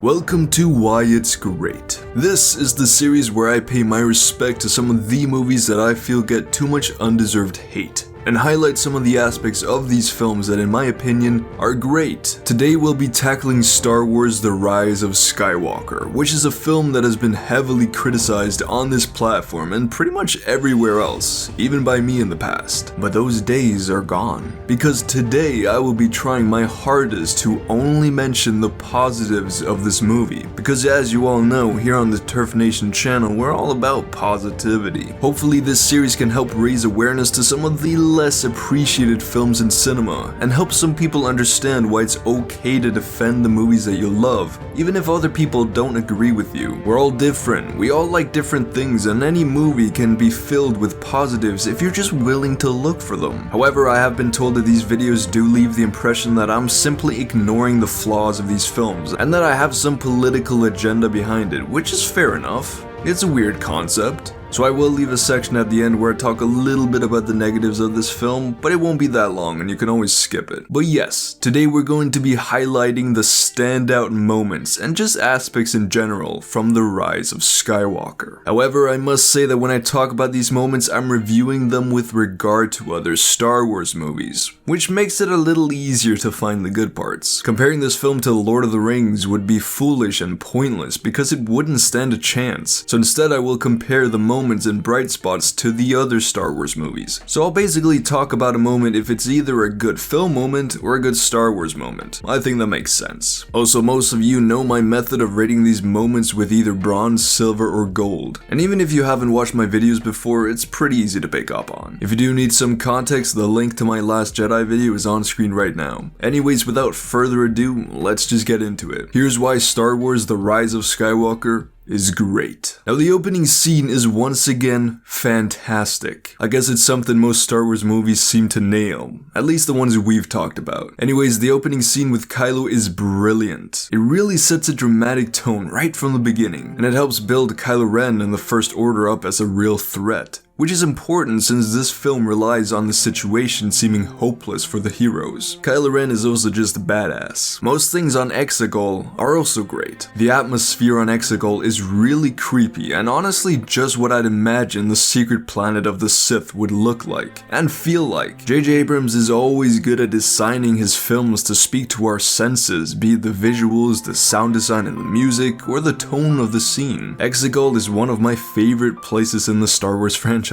Welcome to Why It's Great. This is the series where I pay my respect to some of the movies that I feel get too much undeserved hate, and highlight some of the aspects of these films that in my opinion are great. Today we'll be tackling Star Wars: The Rise of Skywalker, which is a film that has been heavily criticized on this platform and pretty much everywhere else, even by me in the past. But those days are gone, because today I will be trying my hardest to only mention the positives of this movie, because as you all know, here on the Turf Nation channel, we're all about positivity. Hopefully this series can help raise awareness to some of the less appreciated films in cinema, and help some people understand why it's okay to defend the movies that you love, even if other people don't agree with you. We're all different, we all like different things, and any movie can be filled with positives if you're just willing to look for them. However, I have been told that these videos do leave the impression that I'm simply ignoring the flaws of these films, and that I have some political agenda behind it, which is fair enough. It's a weird concept. So I will leave a section at the end where I talk a little bit about the negatives of this film, but it won't be that long and you can always skip it. But yes, today we're going to be highlighting the standout moments and just aspects in general from The Rise of Skywalker. However, I must say that when I talk about these moments, I'm reviewing them with regard to other Star Wars movies, which makes it a little easier to find the good parts. Comparing this film to Lord of the Rings would be foolish and pointless because it wouldn't stand a chance. So instead I will compare the moments and bright spots to the other Star Wars movies. So I'll basically talk about a moment if it's either a good film moment or a good Star Wars moment. I think that makes sense. Also, most of you know my method of rating these moments with either bronze, silver, or gold. And even if you haven't watched my videos before, it's pretty easy to pick up on. If you do need some context, the link to my last Jedi video is on screen right now. Anyways, without further ado, let's just get into it. Here's why Star Wars: The Rise of Skywalker is great. Now, the opening scene is once again fantastic. I guess it's something most Star Wars movies seem to nail, at least the ones we've talked about. Anyways, the opening scene with Kylo is brilliant. It really sets a dramatic tone right from the beginning, and it helps build Kylo Ren and the First Order up as a real threat, which is important since this film relies on the situation seeming hopeless for the heroes. Kylo Ren is also just badass. Most things on Exegol are also great. The atmosphere on Exegol is really creepy and honestly just what I'd imagine the secret planet of the Sith would look like and feel like. J.J. Abrams is always good at designing his films to speak to our senses, be it the visuals, the sound design and the music, or the tone of the scene. Exegol is one of my favorite places in the Star Wars franchise.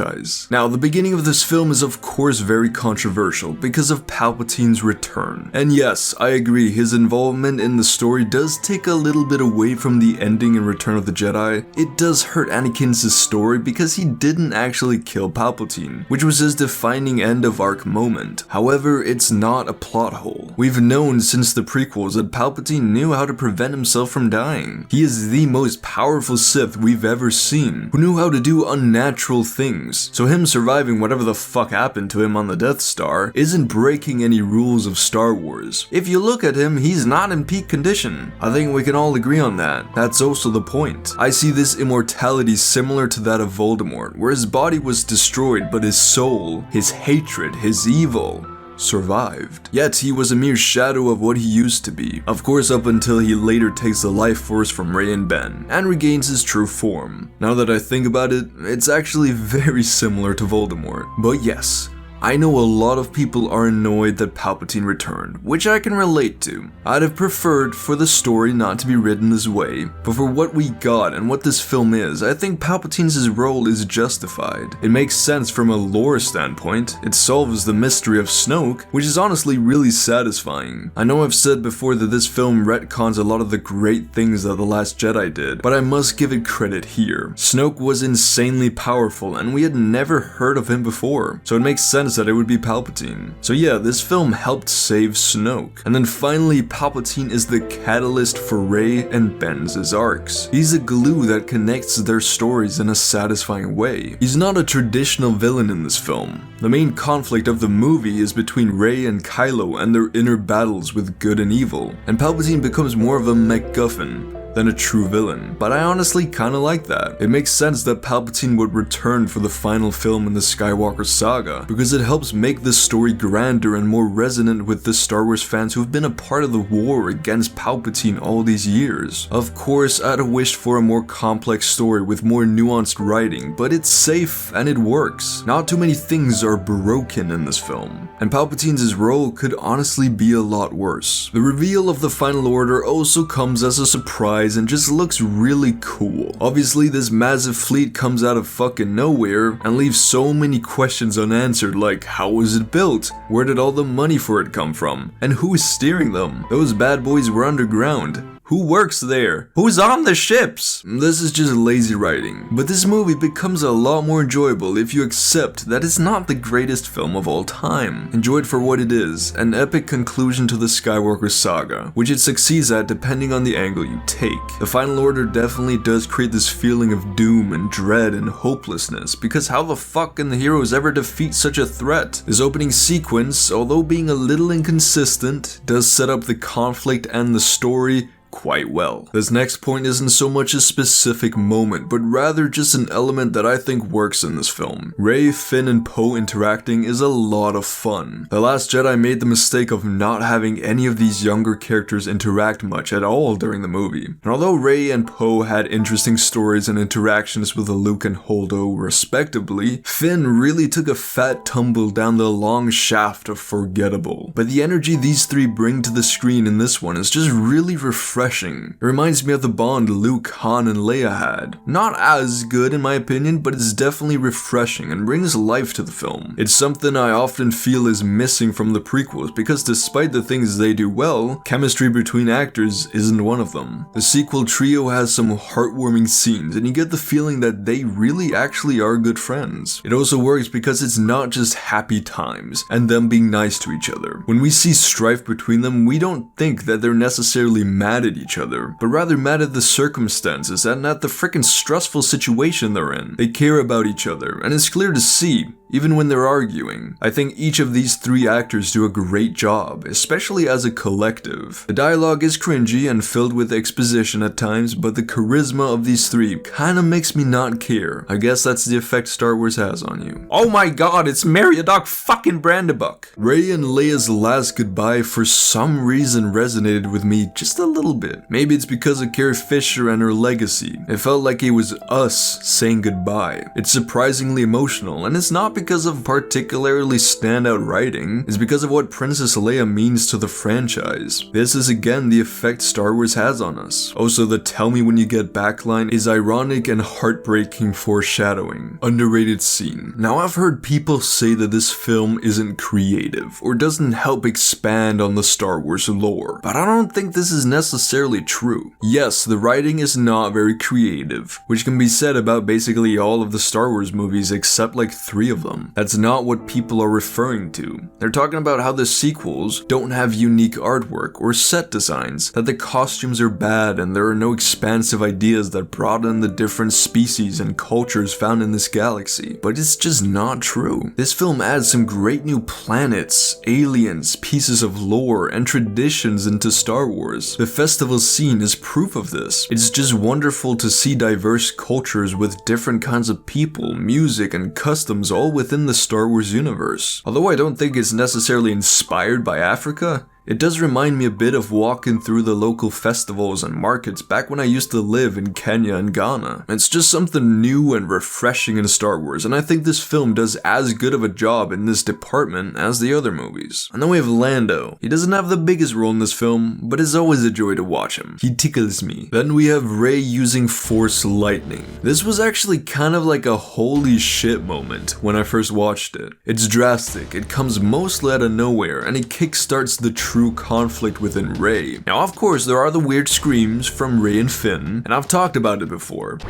Now, the beginning of this film is of course very controversial because of Palpatine's return. And yes, I agree, his involvement in the story does take a little bit away from the ending in Return of the Jedi. It does hurt Anakin's story because he didn't actually kill Palpatine, which was his defining end of arc moment. However, it's not a plot hole. We've known since the prequels that Palpatine knew how to prevent himself from dying. He is the most powerful Sith we've ever seen, who knew how to do unnatural things. So him surviving whatever the fuck happened to him on the Death Star isn't breaking any rules of Star Wars. If you look at him, he's not in peak condition. I think we can all agree on that. That's also the point. I see this immortality similar to that of Voldemort, where his body was destroyed but his soul, his hatred, his evil survived. Yet he was a mere shadow of what he used to be. Of course, up until he later takes the life force from Rey and Ben and regains his true form. Now that I think about it, it's actually very similar to Voldemort. But yes, I know a lot of people are annoyed that Palpatine returned, which I can relate to. I'd have preferred for the story not to be written this way, but for what we got and what this film is, I think Palpatine's role is justified. It makes sense from a lore standpoint, it solves the mystery of Snoke, which is honestly really satisfying. I know I've said before that this film retcons a lot of the great things that The Last Jedi did, but I must give it credit here. Snoke was insanely powerful and we had never heard of him before, so it makes sense that it would be Palpatine. So yeah, this film helped save Snoke. And then finally, Palpatine is the catalyst for Rey and Ben's arcs. He's a glue that connects their stories in a satisfying way. He's not a traditional villain in this film. The main conflict of the movie is between Rey and Kylo and their inner battles with good and evil, and Palpatine becomes more of a MacGuffin than a true villain, but I honestly kinda like that. It makes sense that Palpatine would return for the final film in the Skywalker saga, because it helps make this story grander and more resonant with the Star Wars fans who have been a part of the war against Palpatine all these years. Of course, I'd have wished for a more complex story with more nuanced writing, but it's safe and it works. Not too many things are broken in this film, and Palpatine's role could honestly be a lot worse. The reveal of the Final Order also comes as a surprise and just looks really cool. Obviously, this massive fleet comes out of fucking nowhere and leaves so many questions unanswered, like how was it built? Where did all the money for it come from? And who is steering them? Those bad boys were underground. Who works there? Who's on the ships? This is just lazy writing, but this movie becomes a lot more enjoyable if you accept that it's not the greatest film of all time. Enjoy it for what it is, an epic conclusion to the Skywalker saga, which it succeeds at depending on the angle you take. The Final Order definitely does create this feeling of doom and dread and hopelessness, because how the fuck can the heroes ever defeat such a threat? This opening sequence, although being a little inconsistent, does set up the conflict and the story quite well. This next point isn't so much a specific moment, but rather just an element that I think works in this film. Rey, Finn, and Poe interacting is a lot of fun. The Last Jedi made the mistake of not having any of these younger characters interact much at all during the movie. And although Rey and Poe had interesting stories and interactions with Luke and Holdo respectively, Finn really took a fat tumble down the long shaft of forgettable. But the energy these three bring to the screen in this one is just really refreshing. It reminds me of the bond Luke, Han, and Leia had. Not as good in my opinion, but it's definitely refreshing and brings life to the film. It's something I often feel is missing from the prequels, because despite the things they do well, chemistry between actors isn't one of them. The sequel trio has some heartwarming scenes, and you get the feeling that they really actually are good friends. It also works because it's not just happy times and them being nice to each other. When we see strife between them, we don't think that they're necessarily mad at each other, but rather mad at the circumstances and at the frickin' stressful situation they're in. They care about each other, and it's clear to see, even when they're arguing. I think each of these three actors do a great job, especially as a collective. The dialogue is cringy and filled with exposition at times, but the charisma of these three kinda makes me not care. I guess that's the effect Star Wars has on you. Oh my god, it's Meriadoc fucking Brandybuck! Rey and Leia's last goodbye for some reason resonated with me just a little bit. Maybe it's because of Carrie Fisher and her legacy. It felt like it was us saying goodbye. It's surprisingly emotional, and it's not because of particularly standout writing, it's because of what Princess Leia means to the franchise. This is again the effect Star Wars has on us. Also, the "tell me when you get back" line is ironic and heartbreaking foreshadowing. Underrated scene. Now, I've heard people say that this film isn't creative or doesn't help expand on the Star Wars lore, but I don't think this is necessarily true. Yes, the writing is not very creative, which can be said about basically all of the Star Wars movies except like 3 of them. That's not what people are referring to. They're talking about how the sequels don't have unique artwork or set designs, that the costumes are bad and there are no expansive ideas that broaden the different species and cultures found in this galaxy. But it's just not true. This film adds some great new planets, aliens, pieces of lore, and traditions into Star Wars. The festival scene is proof of this. It's just wonderful to see diverse cultures with different kinds of people, music, and customs all within the Star Wars universe. Although I don't think it's necessarily inspired by Africa, it does remind me a bit of walking through the local festivals and markets back when I used to live in Kenya and Ghana. It's just something new and refreshing in Star Wars, and I think this film does as good of a job in this department as the other movies. And then we have Lando. He doesn't have the biggest role in this film, but it's always a joy to watch him. He tickles me. Then we have Rey using Force lightning. This was actually kind of like a holy shit moment when I first watched it. It's drastic, it comes mostly out of nowhere, and it kickstarts the true conflict within Rey. Now, of course, there are the weird screams from Rey and Finn, and I've talked about it before.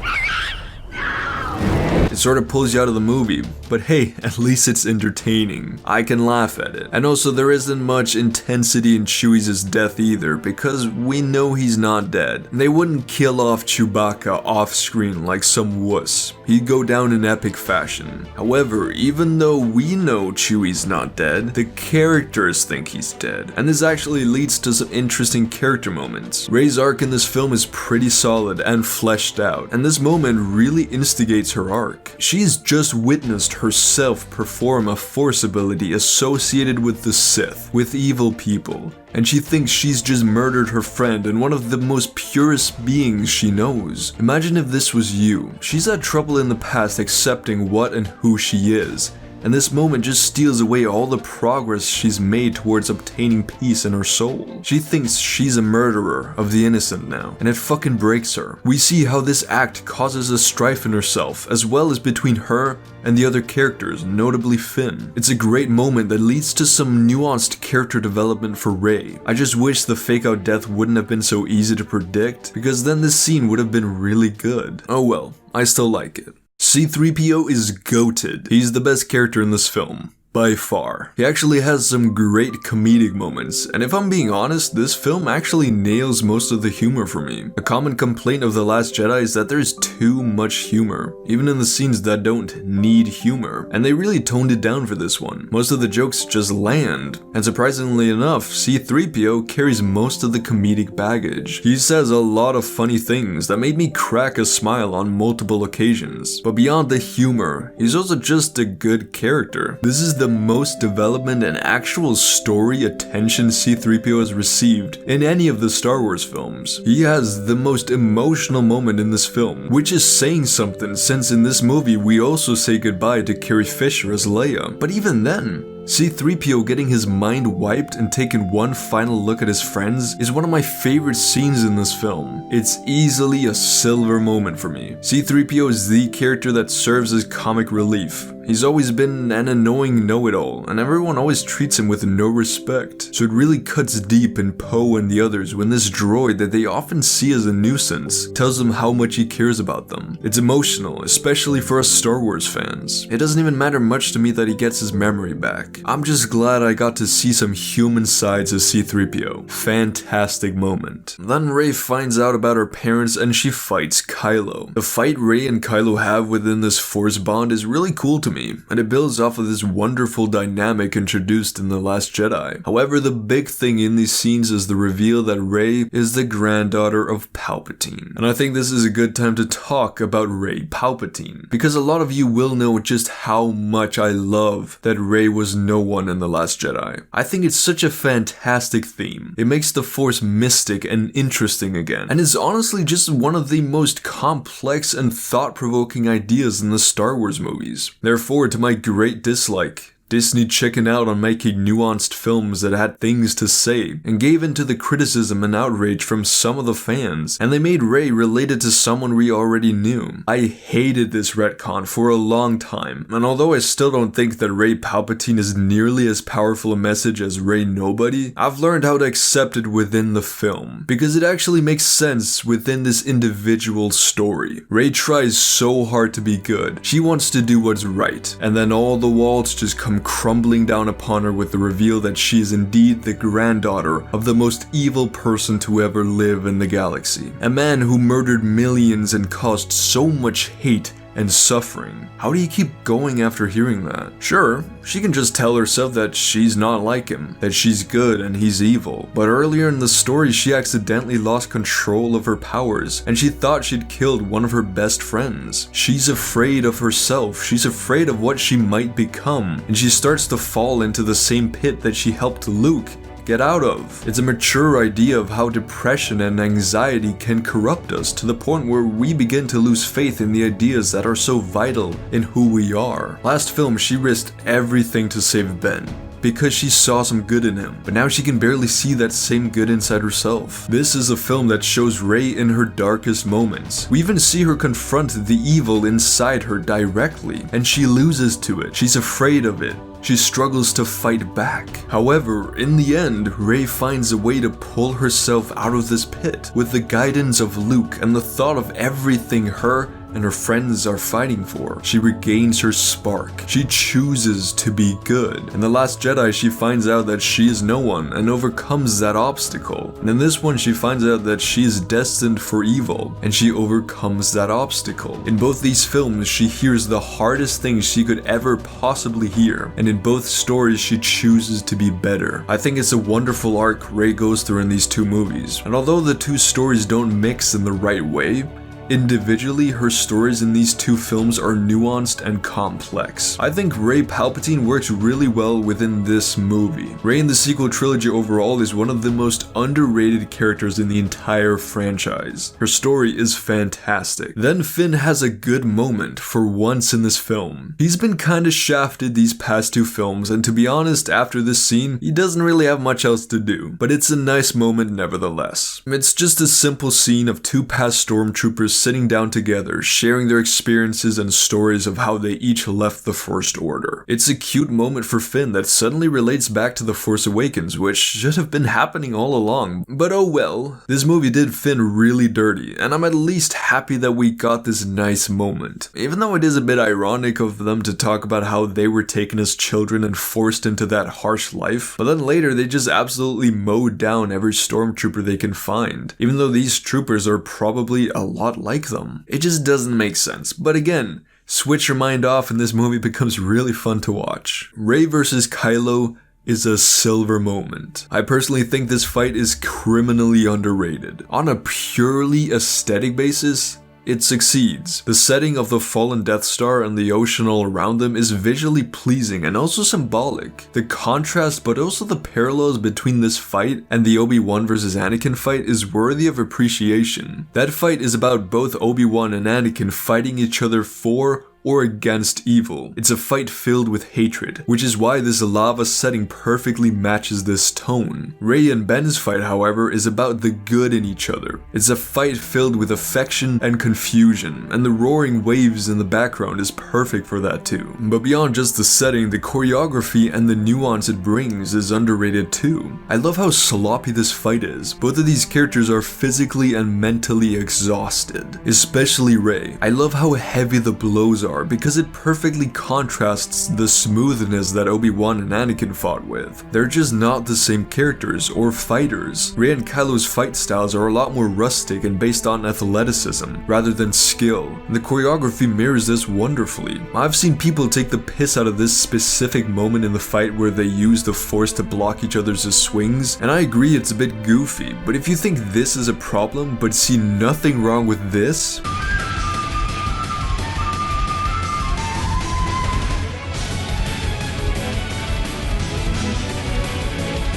It sort of pulls you out of the movie, but hey, at least it's entertaining. I can laugh at it. And also there isn't much intensity in Chewie's death either, because we know he's not dead. They wouldn't kill off Chewbacca off screen like some wuss. He'd go down in epic fashion. However, even though we know Chewie's not dead, the characters think he's dead. And this actually leads to some interesting character moments. Rey's arc in this film is pretty solid and fleshed out, and this moment really instigates her arc. She's just witnessed herself perform a force ability associated with the Sith, with evil people, and she thinks she's just murdered her friend and one of the most purest beings she knows. Imagine if this was you. She's had trouble in the past accepting what and who she is, and this moment just steals away all the progress she's made towards obtaining peace in her soul. She thinks she's a murderer of the innocent now, and it fucking breaks her. We see how this act causes a strife in herself, as well as between her and the other characters, notably Finn. It's a great moment that leads to some nuanced character development for Rey. I just wish the fake out death wouldn't have been so easy to predict, because then this scene would have been really good. Oh well, I still like it. C-3PO is goated. He's the best character in this film, by far. He actually has some great comedic moments, and if I'm being honest, this film actually nails most of the humor for me. A common complaint of The Last Jedi is that there's too much humor, even in the scenes that don't need humor, and they really toned it down for this one. Most of the jokes just land, and surprisingly enough, C-3PO carries most of the comedic baggage. He says a lot of funny things that made me crack a smile on multiple occasions, but beyond the humor, he's also just a good character. This is the most development and actual story attention C-3PO has received in any of the Star Wars films. He has the most emotional moment in this film, which is saying something since in this movie we also say goodbye to Carrie Fisher as Leia. But even then, C-3PO getting his mind wiped and taking one final look at his friends is one of my favorite scenes in this film. It's easily a silver moment for me. C-3PO is the character that serves as comic relief. He's always been an annoying know-it-all, and everyone always treats him with no respect. So it really cuts deep in Poe and the others when this droid that they often see as a nuisance tells them how much he cares about them. It's emotional, especially for us Star Wars fans. It doesn't even matter much to me that he gets his memory back. I'm just glad I got to see some human sides of C-3PO. Fantastic moment. Then Rey finds out about her parents and she fights Kylo. The fight Rey and Kylo have within this Force bond is really cool to me, and it builds off of this wonderful dynamic introduced in The Last Jedi. However, the big thing in these scenes is the reveal that Rey is the granddaughter of Palpatine. And I think this is a good time to talk about Rey Palpatine, because a lot of you will know just how much I love that Rey was no one in The Last Jedi. I think it's such a fantastic theme. It makes the Force mystic and interesting again, and is honestly just one of the most complex and thought-provoking ideas in the Star Wars movies. Therefore, to my great dislike, Disney chickened out on making nuanced films that had things to say, and gave into the criticism and outrage from some of the fans, and they made Rey related to someone we already knew. I hated this retcon for a long time, and although I still don't think that Rey Palpatine is nearly as powerful a message as Rey Nobody, I've learned how to accept it within the film, because it actually makes sense within this individual story. Rey tries so hard to be good, she wants to do what's right, and then all the walls just come crumbling down upon her with the reveal that she is indeed the granddaughter of the most evil person to ever live in the galaxy. A man who murdered millions and caused so much hate and suffering. How do you keep going after hearing that? Sure, she can just tell herself that she's not like him, that she's good and he's evil. But earlier in the story, she accidentally lost control of her powers, and she thought she'd killed one of her best friends. She's afraid of herself, she's afraid of what she might become, and she starts to fall into the same pit that she helped Luke get out of. It's a mature idea of how depression and anxiety can corrupt us to the point where we begin to lose faith in the ideas that are so vital in who we are. Last film, she risked everything to save Ben, because she saw some good in him, but now she can barely see that same good inside herself. This is a film that shows Rey in her darkest moments. We even see her confront the evil inside her directly, and she loses to it. She's afraid of it. She struggles to fight back. However, in the end, Rey finds a way to pull herself out of this pit with the guidance of Luke and the thought of everything her and her friends are fighting for. She regains her spark. She chooses to be good. In The Last Jedi, she finds out that she is no one and overcomes that obstacle. And in this one, she finds out that she is destined for evil, and she overcomes that obstacle. In both these films, she hears the hardest things she could ever possibly hear, and in both stories, she chooses to be better. I think it's a wonderful arc Rey goes through in these two movies, and although the two stories don't mix in the right way, individually, her stories in these two films are nuanced and complex. I think Rey Palpatine works really well within this movie. Rey in the sequel trilogy overall is one of the most underrated characters in the entire franchise. Her story is fantastic. Then Finn has a good moment for once in this film. He's been kinda shafted these past two films, and to be honest, after this scene, he doesn't really have much else to do, but it's a nice moment nevertheless. It's just a simple scene of two past stormtroopers sitting down together, sharing their experiences and stories of how they each left the First Order. It's a cute moment for Finn that suddenly relates back to The Force Awakens, which should have been happening all along, but oh well. This movie did Finn really dirty, and I'm at least happy that we got this nice moment. Even though it is a bit ironic of them to talk about how they were taken as children and forced into that harsh life, but then later they just absolutely mowed down every stormtrooper they can find, even though these troopers are probably a lot like them. It just doesn't make sense, but again, switch your mind off and this movie becomes really fun to watch. Rey versus Kylo is a silver moment. I personally think this fight is criminally underrated. On a purely aesthetic basis, it succeeds. The setting of the fallen Death Star and the ocean all around them is visually pleasing and also symbolic. The contrast, but also the parallels between this fight and the Obi-Wan vs. Anakin fight is worthy of appreciation. That fight is about both Obi-Wan and Anakin fighting each other for or against evil. It's a fight filled with hatred, which is why this lava setting perfectly matches this tone. Rey and Ben's fight, however, is about the good in each other. It's a fight filled with affection and confusion, and the roaring waves in the background is perfect for that too. But beyond just the setting, the choreography and the nuance it brings is underrated too. I love how sloppy this fight is. Both of these characters are physically and mentally exhausted, especially Rey. I love how heavy the blows are, because it perfectly contrasts the smoothness that Obi-Wan and Anakin fought with. They're just not the same characters or fighters. Rey and Kylo's fight styles are a lot more rustic and based on athleticism rather than skill, and the choreography mirrors this wonderfully. I've seen people take the piss out of this specific moment in the fight where they use the Force to block each other's swings, and I agree it's a bit goofy, but if you think this is a problem but see nothing wrong with this,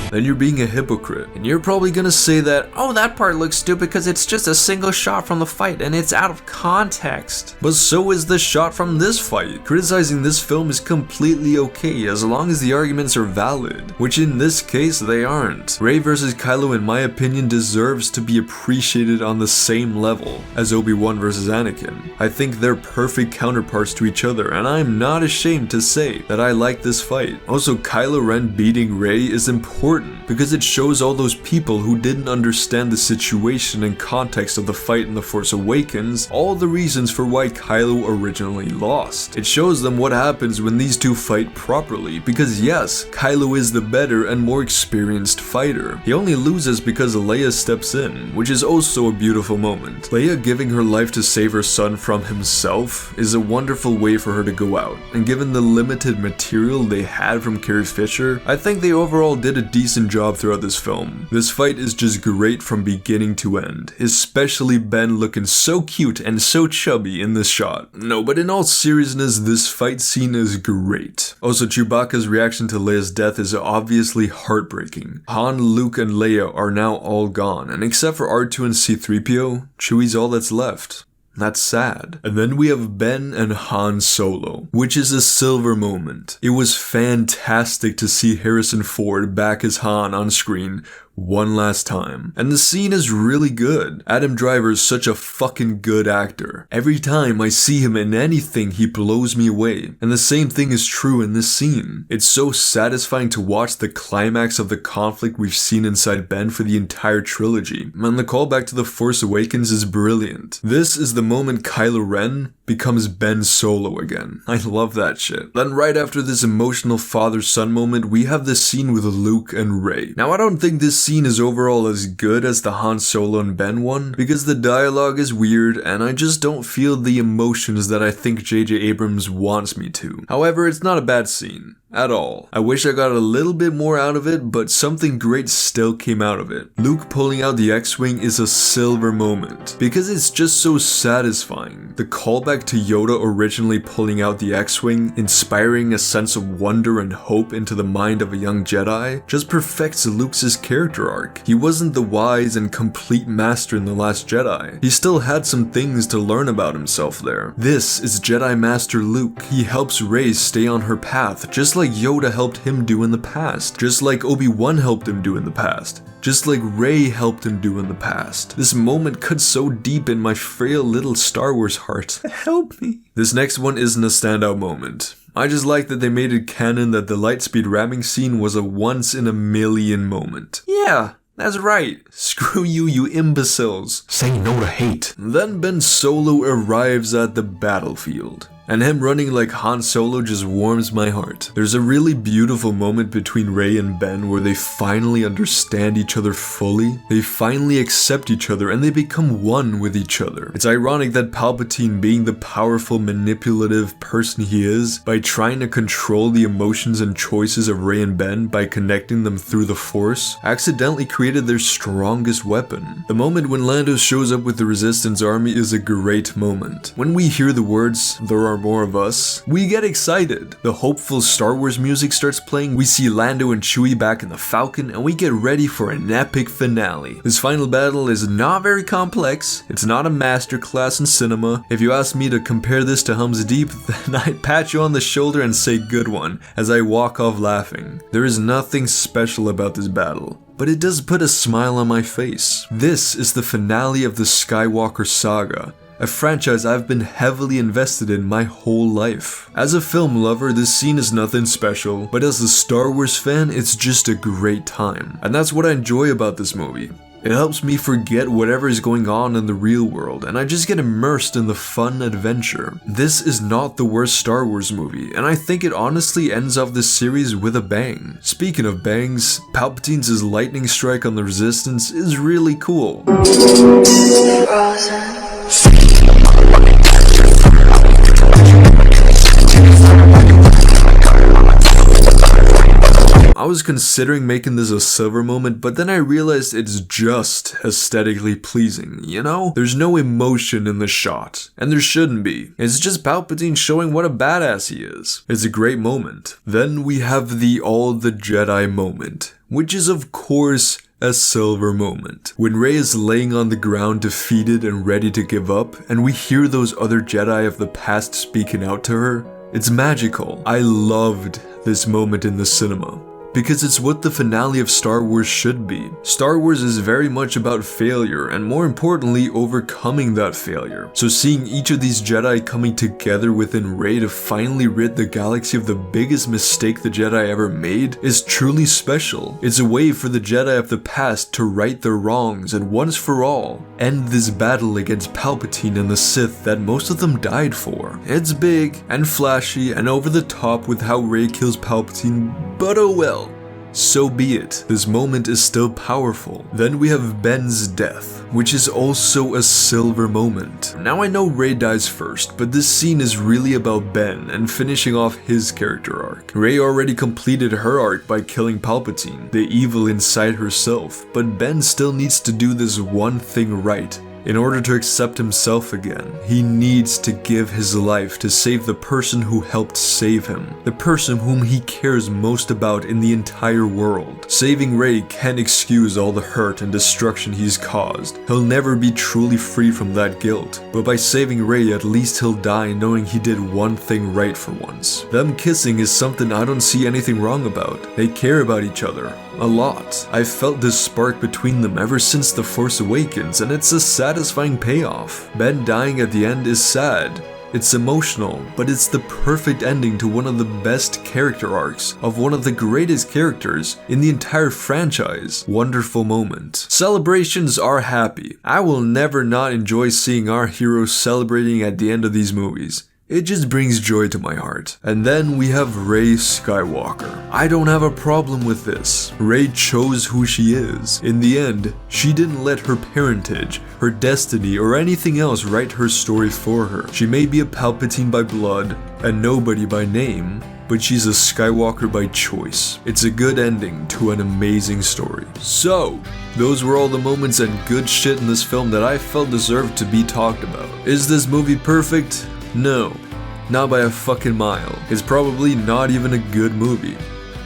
then you're being a hypocrite. And you're probably gonna say that, oh, that part looks stupid because it's just a single shot from the fight and it's out of context. But so is the shot from this fight. Criticizing this film is completely okay as long as the arguments are valid, which in this case they aren't. Rey vs. Kylo, in my opinion, deserves to be appreciated on the same level as Obi-Wan vs. Anakin. I think they're perfect counterparts to each other, and I'm not ashamed to say that I like this fight. Also, Kylo Ren beating Rey is important because it shows all those people who didn't understand the situation and context of the fight in The Force Awakens all the reasons for why Kylo originally lost. It shows them what happens when these two fight properly, because yes, Kylo is the better and more experienced fighter. He only loses because Leia steps in, which is also a beautiful moment. Leia giving her life to save her son from himself is a wonderful way for her to go out, and given the limited material they had from Carrie Fisher, I think they overall did a decent job throughout this film. This fight is just great from beginning to end, especially Ben looking so cute and so chubby in this shot. No, but in all seriousness, this fight scene is great. Also, Chewbacca's reaction to Leia's death is obviously heartbreaking. Han, Luke, and Leia are now all gone, and except for R2 and C-3PO, Chewie's all that's left. That's sad. And then we have Ben and Han Solo, which is a silver moment. It was fantastic to see Harrison Ford back as Han on screen one last time. And the scene is really good. Adam Driver is such a fucking good actor. Every time I see him in anything, he blows me away. And the same thing is true in this scene. It's so satisfying to watch the climax of the conflict we've seen inside Ben for the entire trilogy. And the callback to The Force Awakens is brilliant. This is the moment Kylo Ren becomes Ben Solo again. I love that shit. Then right after this emotional father-son moment, we have this scene with Luke and Rey. Now I don't think this scene is overall as good as the Han Solo and Ben one, because the dialogue is weird and I just don't feel the emotions that I think J.J. Abrams wants me to. However, it's not a bad scene. At all. I wish I got a little bit more out of it, but something great still came out of it. Luke pulling out the X-Wing is a silver moment, because it's just so satisfying. The callback to Yoda originally pulling out the X-Wing, inspiring a sense of wonder and hope into the mind of a young Jedi, just perfects Luke's character arc. He wasn't the wise and complete master in The Last Jedi. He still had some things to learn about himself there. This is Jedi Master Luke. He helps Rey stay on her path, just like Yoda helped him do in the past, just like Obi-Wan helped him do in the past, just like Rey helped him do in the past. This moment cuts so deep in my frail little Star Wars heart. Help me. This next one isn't a standout moment. I just like that they made it canon that the lightspeed ramming scene was a once-in-a-million moment. Yeah. That's right. Screw you, you imbeciles. Say no to hate. Then Ben Solo arrives at the battlefield. And him running like Han Solo just warms my heart. There's a really beautiful moment between Rey and Ben where they finally understand each other fully. They finally accept each other and they become one with each other. It's ironic that Palpatine, being the powerful, manipulative person he is, by trying to control the emotions and choices of Rey and Ben by connecting them through the Force, accidentally created their strongest weapon. The moment when Lando shows up with the Resistance army is a great moment. When we hear the words, "There are more of us," we get excited. The hopeful Star Wars music starts playing, we see Lando and Chewie back in the Falcon, and we get ready for an epic finale. This final battle is not very complex, it's not a masterclass in cinema. If you ask me to compare this to Helm's Deep, then I'd pat you on the shoulder and say good one, as I walk off laughing. There is nothing special about this battle, but it does put a smile on my face. This is the finale of the Skywalker saga, a franchise I've been heavily invested in my whole life. As a film lover, this scene is nothing special, but as a Star Wars fan, it's just a great time. And that's what I enjoy about this movie. It helps me forget whatever is going on in the real world, and I just get immersed in the fun adventure. This is not the worst Star Wars movie, and I think it honestly ends off this series with a bang. Speaking of bangs, Palpatine's lightning strike on the Resistance is really cool. I was considering making this a silver moment, but then I realized it's just aesthetically pleasing, you know? There's no emotion in the shot, and there shouldn't be. It's just Palpatine showing what a badass he is. It's a great moment. Then we have the All the Jedi moment, which is of course a silver moment. When Rey is laying on the ground defeated and ready to give up, and we hear those other Jedi of the past speaking out to her, it's magical. I loved this moment in the cinema, because it's what the finale of Star Wars should be. Star Wars is very much about failure, and more importantly, overcoming that failure. So seeing each of these Jedi coming together within Rey to finally rid the galaxy of the biggest mistake the Jedi ever made is truly special. It's a way for the Jedi of the past to right their wrongs and once for all end this battle against Palpatine and the Sith that most of them died for. It's big and flashy and over the top with how Rey kills Palpatine, but oh well. So be it. This moment is still powerful. Then we have Ben's death, which is also a silver moment. Now I know Rey dies first, but this scene is really about Ben and finishing off his character arc. Rey already completed her arc by killing Palpatine, the evil inside herself, but Ben still needs to do this one thing right. In order to accept himself again, he needs to give his life to save the person who helped save him, the person whom he cares most about in the entire world. Saving Rey can't excuse all the hurt and destruction he's caused. He'll never be truly free from that guilt, but by saving Rey, at least he'll die knowing he did one thing right for once. Them kissing is something I don't see anything wrong about. They care about each other. a lot. I've felt this spark between them ever since The Force Awakens, and it's a satisfying payoff. Ben dying at the end is sad. It's emotional, but it's the perfect ending to one of the best character arcs of one of the greatest characters in the entire franchise. Wonderful moment. Celebrations are happy. I will never not enjoy seeing our heroes celebrating at the end of these movies. It just brings joy to my heart. And then we have Rey Skywalker. I don't have a problem with this. Rey chose who she is. In the end, she didn't let her parentage, her destiny, or anything else write her story for her. She may be a Palpatine by blood, a nobody by name, but she's a Skywalker by choice. It's a good ending to an amazing story. So, those were all the moments and good shit in this film that I felt deserved to be talked about. Is this movie perfect? No, not by a fucking mile. It's probably not even a good movie.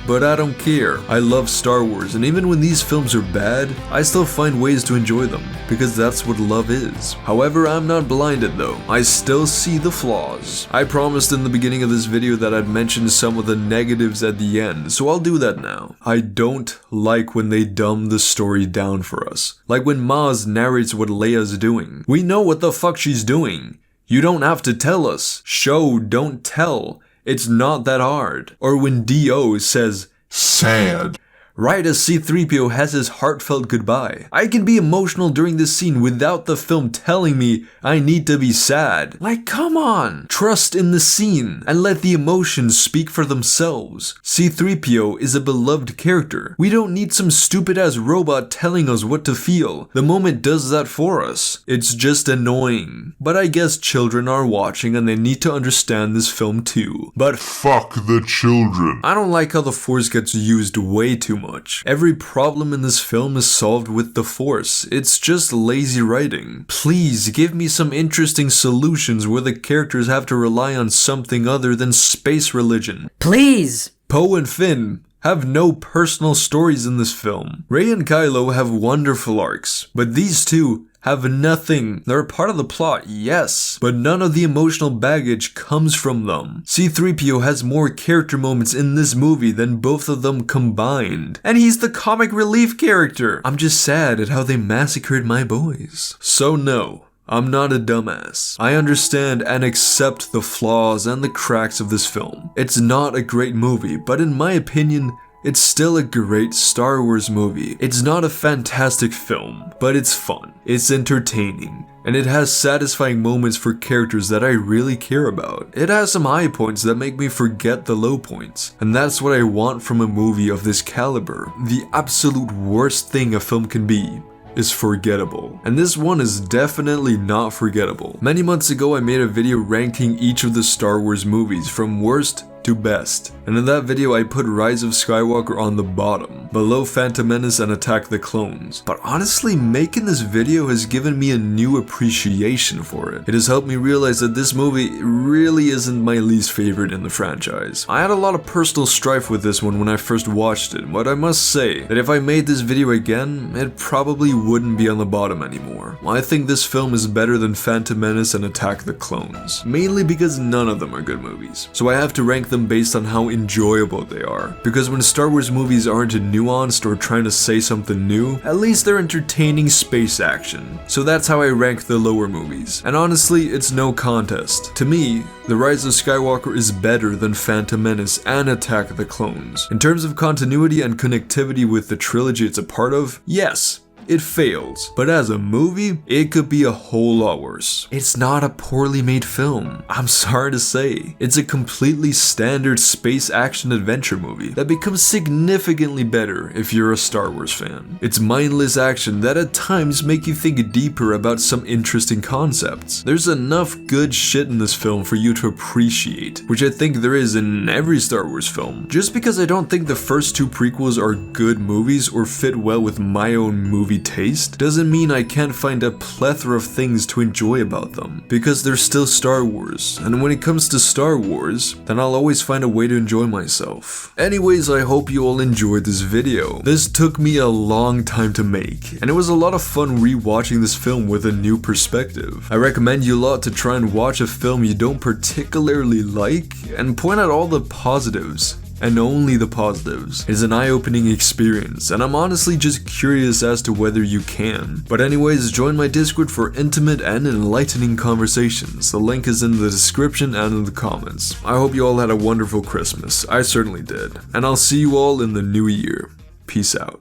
But I don't care. I love Star Wars, and even when these films are bad, I still find ways to enjoy them, because that's what love is. However, I'm not blinded though. I still see the flaws. I promised in the beginning of this video that I'd mention some of the negatives at the end, so I'll do that now. I don't like when they dumb the story down for us. Like when Maz narrates what Leia's doing. We know what the fuck she's doing. You don't have to tell us. Show, don't tell. It's not that hard. Or when D.O. says, sad, right as C-3PO has his heartfelt goodbye. I can be emotional during this scene without the film telling me I need to be sad. Like, come on! Trust in the scene and let the emotions speak for themselves. C-3PO is a beloved character. We don't need some stupid-ass robot telling us what to feel. The moment does that for us. It's just annoying. But I guess children are watching and they need to understand this film too. But fuck the children. I don't like how the Force gets used way too much. Every problem in this film is solved with the Force. It's just lazy writing. Please give me some interesting solutions where the characters have to rely on something other than space religion. Please! Poe and Finn have no personal stories in this film. Rey and Kylo have wonderful arcs, but these two have nothing. They're a part of the plot, yes, but none of the emotional baggage comes from them. C-3PO has more character moments in this movie than both of them combined. And he's the comic relief character. I'm just sad at how they massacred my boys. So no, I'm not a dumbass. I understand and accept the flaws and the cracks of this film. It's not a great movie, but in my opinion, it's still a great Star Wars movie. It's not a fantastic film, but it's fun, it's entertaining, and it has satisfying moments for characters that I really care about. It has some high points that make me forget the low points, and that's what I want from a movie of this caliber. The absolute worst thing a film can be is forgettable, and this one is definitely not forgettable. Many months ago I made a video ranking each of the Star Wars movies from worst to best, and in that video I put Rise of Skywalker on the bottom, below Phantom Menace and Attack the Clones. But honestly, making this video has given me a new appreciation for it. It has helped me realize that this movie really isn't my least favorite in the franchise. I had a lot of personal strife with this one when I first watched it, but I must say that if I made this video again, it probably wouldn't be on the bottom anymore. I think this film is better than Phantom Menace and Attack the Clones, mainly because none of them are good movies. So I have to rank them based on how enjoyable they are. Because when Star Wars movies aren't nuanced or trying to say something new, at least they're entertaining space action. So that's how I rank the lower movies. And honestly, it's no contest. To me, The Rise of Skywalker is better than Phantom Menace and Attack the Clones. In terms of continuity and connectivity with the trilogy it's a part of, yes, it fails, but as a movie, it could be a whole lot worse. It's not a poorly made film, I'm sorry to say. It's a completely standard space action adventure movie that becomes significantly better if you're a Star Wars fan. It's mindless action that at times make you think deeper about some interesting concepts. There's enough good shit in this film for you to appreciate, which I think there is in every Star Wars film. Just because I don't think the first two prequels are good movies or fit well with my own movie taste doesn't mean I can't find a plethora of things to enjoy about them, because they're still Star Wars, and when it comes to Star Wars, then I'll always find a way to enjoy myself. Anyways, I hope you all enjoyed this video. This took me a long time to make, and it was a lot of fun rewatching this film with a new perspective. I recommend you a lot to try and watch a film you don't particularly like, and point out all the positives and only the positives. It's an eye-opening experience, and I'm honestly just curious as to whether you can. But anyways, join my Discord for intimate and enlightening conversations. The link is in the description and in the comments. I hope you all had a wonderful Christmas. I certainly did. And I'll see you all in the new year. Peace out.